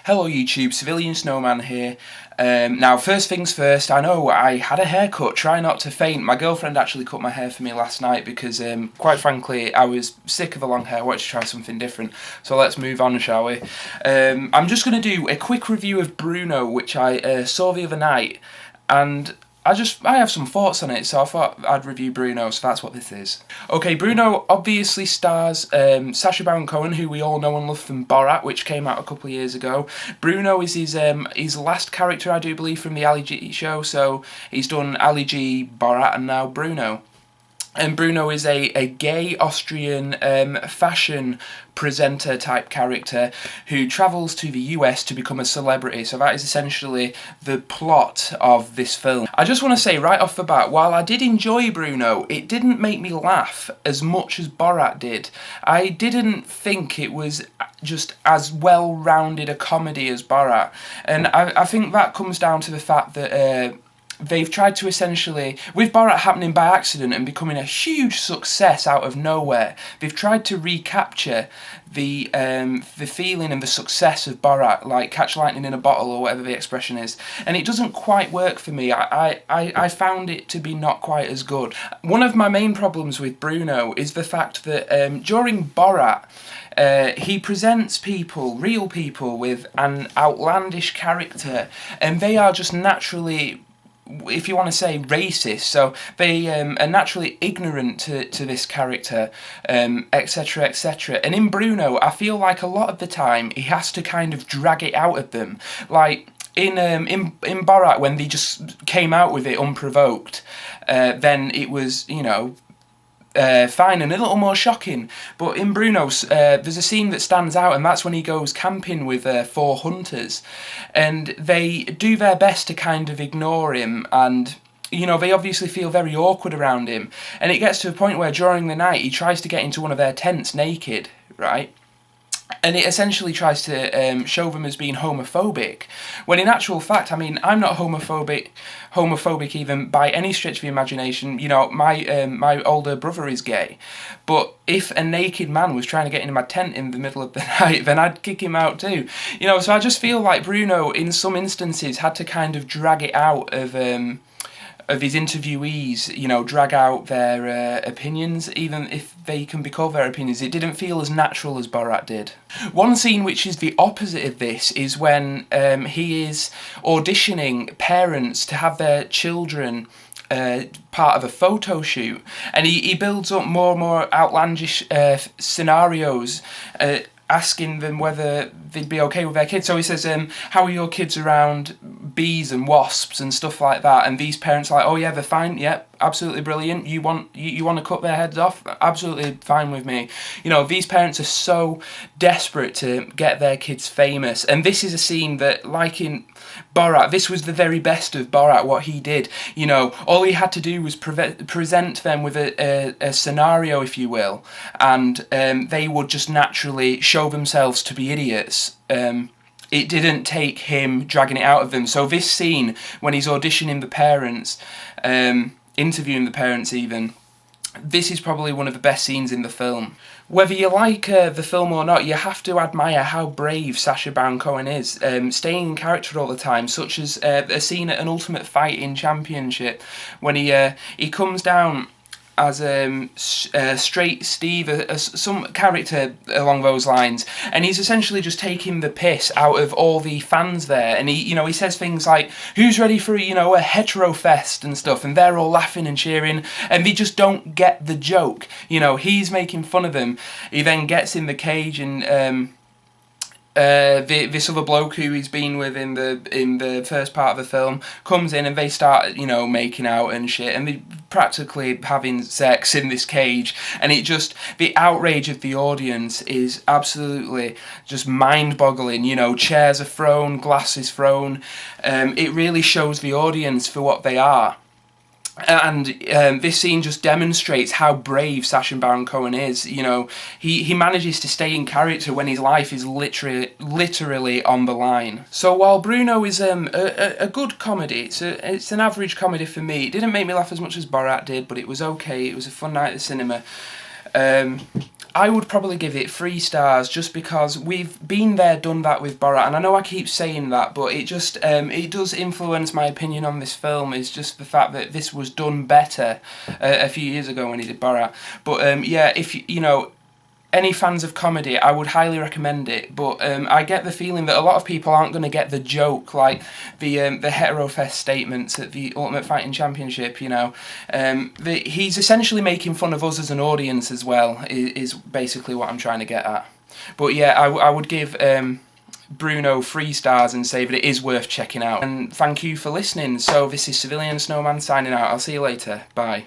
Hello YouTube, CivilianSnowman here. Now first things first, I know I had a haircut, try not to faint. My girlfriend actually cut my hair for me last night because quite frankly I was sick of the long hair, I wanted to try something different. So let's move on, shall we? I'm just going to do a quick review of Bruno, which I saw the other night, and I have some thoughts on it, so I thought I'd review Bruno, so that's what this is. Okay, Bruno obviously stars Sacha Baron Cohen, who we all know and love from Borat, which came out a couple of years ago. Bruno is his last character, I do believe, from the Ali G show, so he's done Ali G, Borat, and now Bruno. And Bruno is a gay Austrian fashion presenter type character who travels to the US to become a celebrity. So that is essentially the plot of this film. I just want to say right off the bat, while I did enjoy Bruno, it didn't make me laugh as much as Borat did. I didn't think it was just as well-rounded a comedy as Borat. And I think that comes down to the fact that they've tried to essentially, with Borat happening by accident and becoming a huge success out of nowhere, they've tried to recapture the feeling and the success of Borat, like catch lightning in a bottle or whatever the expression is, and it doesn't quite work for me. I found it to be not quite as good. One of my main problems with Bruno is the fact that during Borat, he presents people, real people, with an outlandish character, and they are just naturally, if you want to say, racist, so they are naturally ignorant to this character, etc, etc. And in Bruno, I feel like a lot of the time he has to kind of drag it out of them. Like in Borat, when they just came out with it unprovoked, then it was, you know, fine and a little more shocking. But in Bruno's, there's a scene that stands out, and that's when he goes camping with 4 hunters, and they do their best to kind of ignore him, and you know, they obviously feel very awkward around him, and it gets to a point where during the night he tries to get into one of their tents naked, right? And it essentially tries to show them as being homophobic, when in actual fact, I mean, I'm not homophobic even by any stretch of the imagination. You know, my older brother is gay, but if a naked man was trying to get into my tent in the middle of the night, then I'd kick him out too. You know, so I just feel like Bruno, in some instances, had to kind of drag it out of his interviewees, you know, drag out their opinions, even if they can be called their opinions. It didn't feel as natural as Borat did. One scene which is the opposite of this is when he is auditioning parents to have their children part of a photo shoot, and he builds up more and more outlandish scenarios, asking them whether they'd be okay with their kids. So he says, how are your kids around bees and wasps and stuff like that? And these parents are like, oh yeah, they're fine, yep, absolutely brilliant. You want to cut their heads off? Absolutely fine with me. You know, these parents are so desperate to get their kids famous. And this is a scene that, like in Borat, this was the very best of Borat, what he did. You know, all he had to do was present them with a scenario, if you will, and they would just naturally show themselves to be idiots. It didn't take him dragging it out of them. So this scene, when he's auditioning the parents, interviewing the parents even, this is probably one of the best scenes in the film. Whether you like the film or not, you have to admire how brave Sacha Baron Cohen is, staying in character all the time, such as a scene at an Ultimate Fighting Championship, when he comes down as Straight Steve, some character along those lines, and he's essentially just taking the piss out of all the fans there, and he says things like, who's ready for, you know, a hetero fest and stuff, and they're all laughing and cheering, and they just don't get the joke. You know, he's making fun of them. He then gets in the cage, and this other bloke who he's been with in the first part of the film comes in, and they start, you know, making out and shit, and they practically having sex in this cage, and it just, the outrage of the audience is absolutely just mind-boggling. You know, chairs are thrown, glass is thrown. It really shows the audience for what they are. And this scene just demonstrates how brave Sacha Baron Cohen is. You know, he manages to stay in character when his life is literally on the line. So while Bruno is a good comedy, it's an average comedy for me. It didn't make me laugh as much as Borat did, but it was okay. It was a fun night at the cinema. I would probably give it 3 stars, just because we've been there, done that with Borat, and I know I keep saying that, but it just it does influence my opinion on this film. Is just the fact that this was done better a few years ago when he did Borat. But yeah, if you know, any fans of comedy, I would highly recommend it. But I get the feeling that a lot of people aren't going to get the joke, like the hetero-fest statements at the Ultimate Fighting Championship. You know, he's essentially making fun of us as an audience as well. Is basically what I'm trying to get at. But yeah, I would give Bruno 3 stars and say that it is worth checking out. And thank you for listening. So this is CivilianSnowman signing out. I'll see you later. Bye.